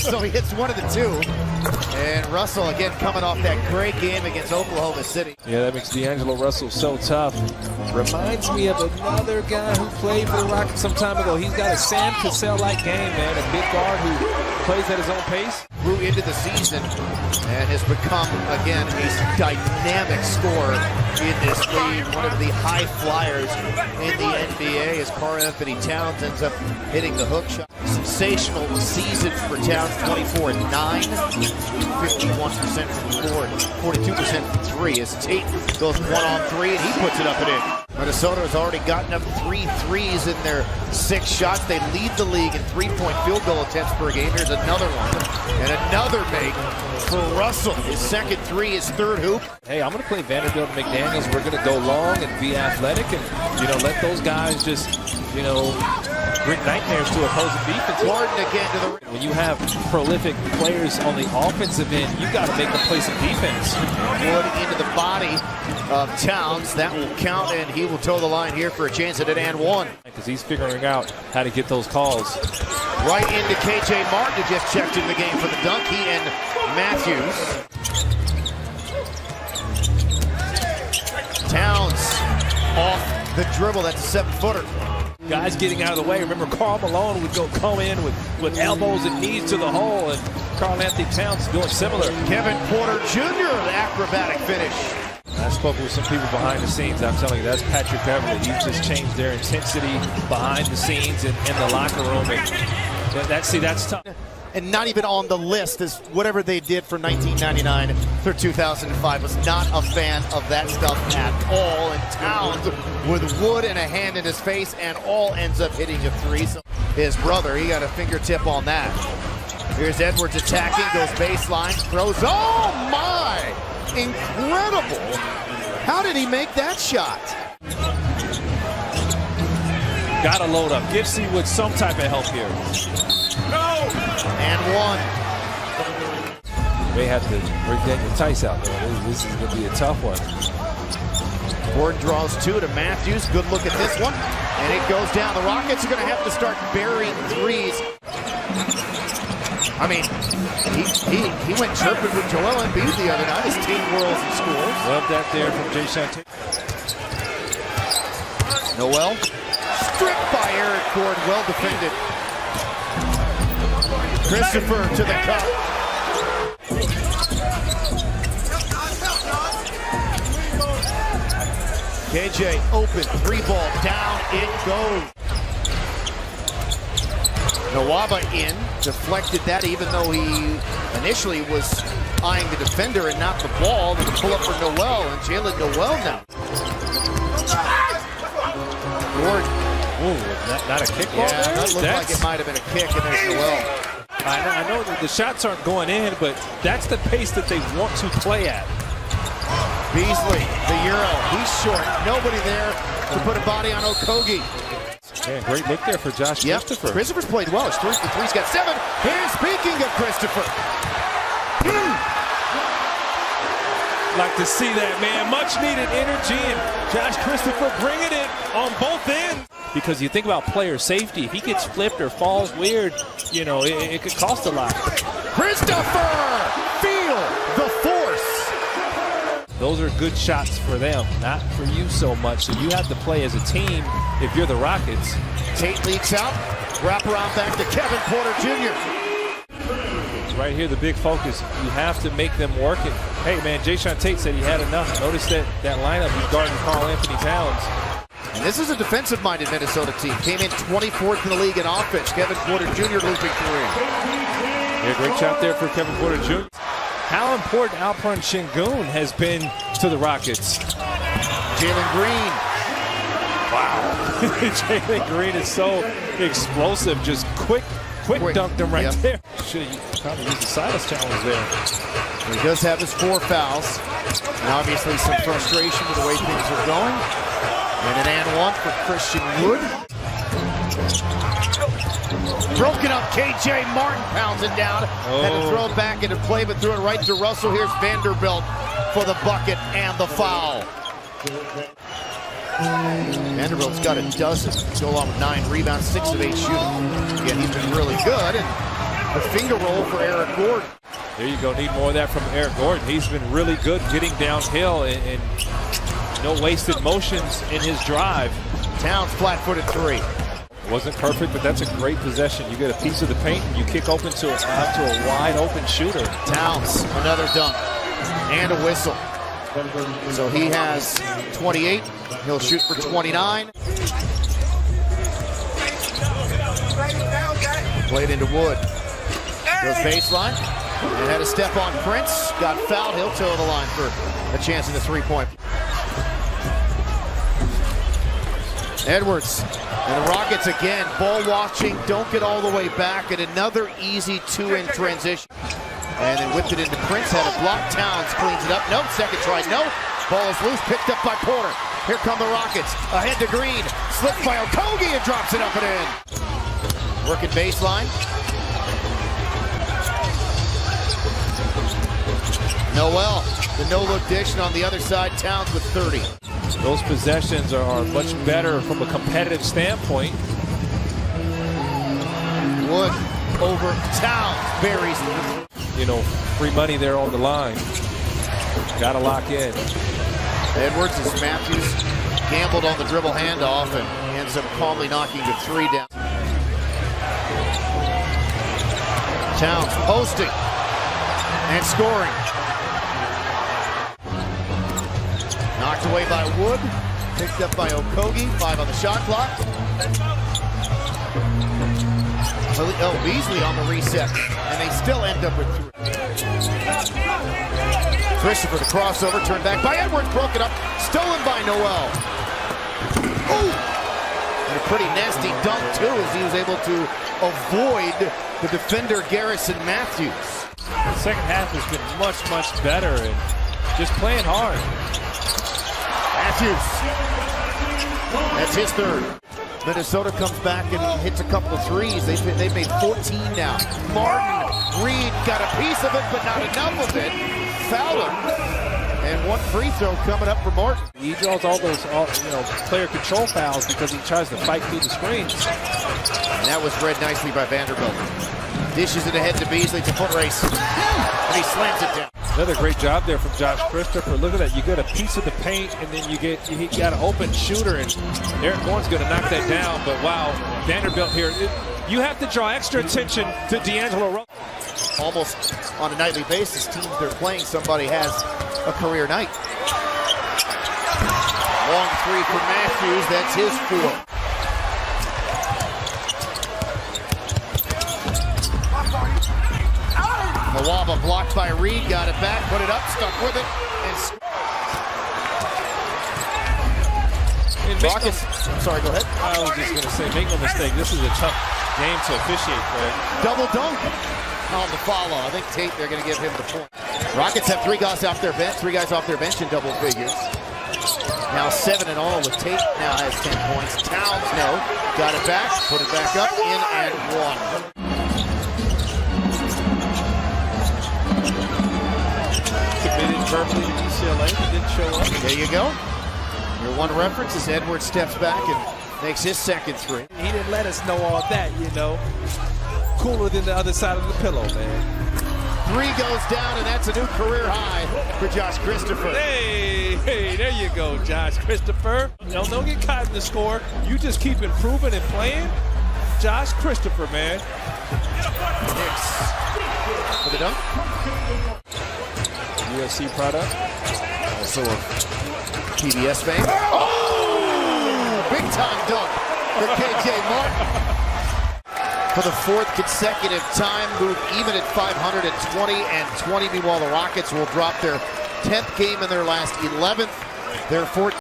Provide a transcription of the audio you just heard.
so he hits one of the two. And Russell, again, coming off that great game against Oklahoma City. Yeah, that makes D'Angelo Russell so tough. Reminds me of another guy who played for the Rockets some time ago. He's got a Sam Cassell-like game, man. A big guard who plays at his own pace. Grew into the season and has become, again, a dynamic scorer in this league. One of the high flyers in the NBA as Karl-Anthony Towns ends up hitting the hook shot. Sensational season for Towns, 24-9, 51% from the floor, 42% from three. As Tate goes 1-on-3 and he puts it up and in. Minnesota has already gotten up 3 threes in their 6 shots. They lead the league in 3-point field goal attempts per game. Here's another one. And another make for Russell. His second three, his third hoop. Hey, I'm going to play Vanderbilt and McDaniels. We're going to go long and be athletic and, let those guys just, bring nightmares to opposing defense. Harden again to the... When you have prolific players on the offensive end, you got to make them play some defense. Wood into the body of Towns. That will count, and he will toe the line here for a chance at an and one. Because he's figuring out how to get those calls. Right into KJ Martin, who just checked in the game for the dunk. He and Matthews. Towns off the dribble. That's a 7-footer. Guys getting out of the way. Remember, Karl Malone would come in with elbows and knees to the hole, and Karl-Anthony Towns doing similar. Kevin Porter Jr., the acrobatic finish. I spoke with some people behind the scenes. I'm telling you, that's Patrick Beverley. He's just changed their intensity behind the scenes in the locker room. And that's tough. And not even on the list as whatever they did from 1999 through 2005. Was not a fan of that stuff at all. And Towns with Wood and a hand in his face and all ends up hitting a three. So his brother, he got a fingertip on that. Here's Edwards attacking, goes baseline, throws. Oh my! Incredible! How did he make that shot? Gotta load up. Give Seawood some type of help here. No! And one. They have to bring Daniel Tice out there. This is going to be a tough one. Gordon draws 2 to Matthews. Good look at this one. And it goes down. The Rockets are going to have to start burying threes. I mean, he went chirping with Joel Embiid the other night. His team whirls and scores. Love that there from Jason Tate. Noel. Stripped by Eric Gordon. Well defended. Christopher to the cup. KJ open, 3-ball, down it goes. Nwaba in, deflected that even though he initially was eyeing the defender and not the ball. They pull up for Noel, and Jalen Noel now. Gordon. Ooh, not a kick ball Yeah, there? that looked like it might have been a kick, and there's Noel. I know that the shots aren't going in, but that's the pace that they want to play at. Beasley, the Euro, he's short. Nobody there to put a body on Okogie. Man, great look there for Josh Christopher. Christopher's played well. His 3's got 7. Here's speaking of Christopher. Like to see that, man. Much needed energy, and Josh Christopher bringing it on both ends. Because you think about player safety. If he gets flipped or falls weird, it could cost a lot. Christopher! Feel the force. Those are good shots for them, not for you so much. So you have to play as a team if you're the Rockets. Tate leaks out. Wrap around back to Kevin Porter Jr. It's right here, the big focus. You have to make them work. And hey, man, Jason Tate said he had enough. Notice that lineup. He's guarding Karl-Anthony Towns. And this is a defensive-minded Minnesota team. Came in 24th in the league in offense. Kevin Porter Jr. looping 3. Yeah, great shot there for Kevin Porter Jr. How important Alperen Sengun has been to the Rockets. Jalen Green. Wow. Jalen Green is so explosive. Just quick dunked him right there. Should have probably used the Silas challenge there. He does have his 4 fouls. And obviously some frustration with the way things are going. And an and one for Christian Wood. Broken up, KJ Martin pounds it down. Had to throw it back into play, but threw it right to Russell. Here's Vanderbilt for the bucket and the foul. Vanderbilt's got a dozen. Go along with 9 rebounds, 6 of 8 shooting. Again, he's been really good. And The finger roll for Eric Gordon. There you go. Need more of that from Eric Gordon. He's been really good getting downhill and no wasted motions in his drive. Towns flat-footed three. Wasn't perfect, but that's a great possession. You get a piece of the paint and you kick open to a wide open shooter. Towns, another dunk and a whistle. So he has 28. He'll shoot for 29. Played into Wood. Goes baseline. And had a step on Prince. Got fouled. He'll toe the line for a chance in the three-point. Edwards and the Rockets again. Ball watching. Don't get all the way back. And another easy two-in transition. And then whipped it into Prince. Had a block. Towns cleans it up. No. Second try. No. Ball is loose. Picked up by Porter. Here come the Rockets. Ahead to Green. Slipped by Okogie and drops it up and in. Working baseline. Noel, the no-look dish, and on the other side, Towns with 30. Those possessions are much better from a competitive standpoint. Wood over Towns, buries. You know, free money there on the line. Got to lock in. Edwards as Matthews gambled on the dribble handoff and ends up calmly knocking the three down. Towns posting and scoring. Knocked away by Wood, picked up by Okogie, 5 on the shot clock. Oh, Beasley on the reset, and they still end up with 3. Christopher, the crossover, turned back by Edwards, broken up, stolen by Noel. Ooh! And a pretty nasty dunk, too, as he was able to avoid the defender Garrison Matthews. The second half has been much, much better and just playing hard. Matthews. That's his third. Minnesota comes back and hits a couple of threes. They've made 14 now. Martin, Reed got a piece of it, but not enough of it. Fouled him. And one free throw coming up for Martin. He draws all those player control fouls because he tries to fight through the screens. And that was read nicely by Vanderbilt. Dishes it ahead to Beasley. It's a foot race. And he slams it down. Another great job there from Josh Christopher. Look at that. You get a piece of the paint, and then you got an open shooter, and Eric Gordon's going to knock that down. But wow, Vanderbilt here. You have to draw extra attention to D'Angelo Russell. Almost on a nightly basis, teams they're playing, somebody has a career night. Long three for Matthews. That's his 4th. Mwaba blocked by Reed, got it back, put it up, stuck with it, and Rockets. I'm sorry, go ahead. I was just going to say, make no mistake, this is a tough game to officiate, Greg. Double dunk on the follow. I think Tate, they're going to give him the point. Rockets have 3 guys off their bench, in double figures. Now 7 in all with Tate now has 10 points. Towns, no, got it back, put it back up, in and 1. Committed verbally to UCLA, but didn't show up. There you go. Your one reference is Edwards steps back and makes his second 3. He didn't let us know all that, Cooler than the other side of the pillow, man. 3 goes down, and that's a new career high for Josh Christopher. Hey, there you go, Josh Christopher. Don't get caught in the score. You just keep improving and playing. Josh Christopher, man. Hicks for the dunk. USC product. Also a PBS fame. Oh! Big time dunk for KJ Martin. For the 4th consecutive time, move even at 520 and 20. Meanwhile, the Rockets will drop their 10th game in their last 11th. Their 14th.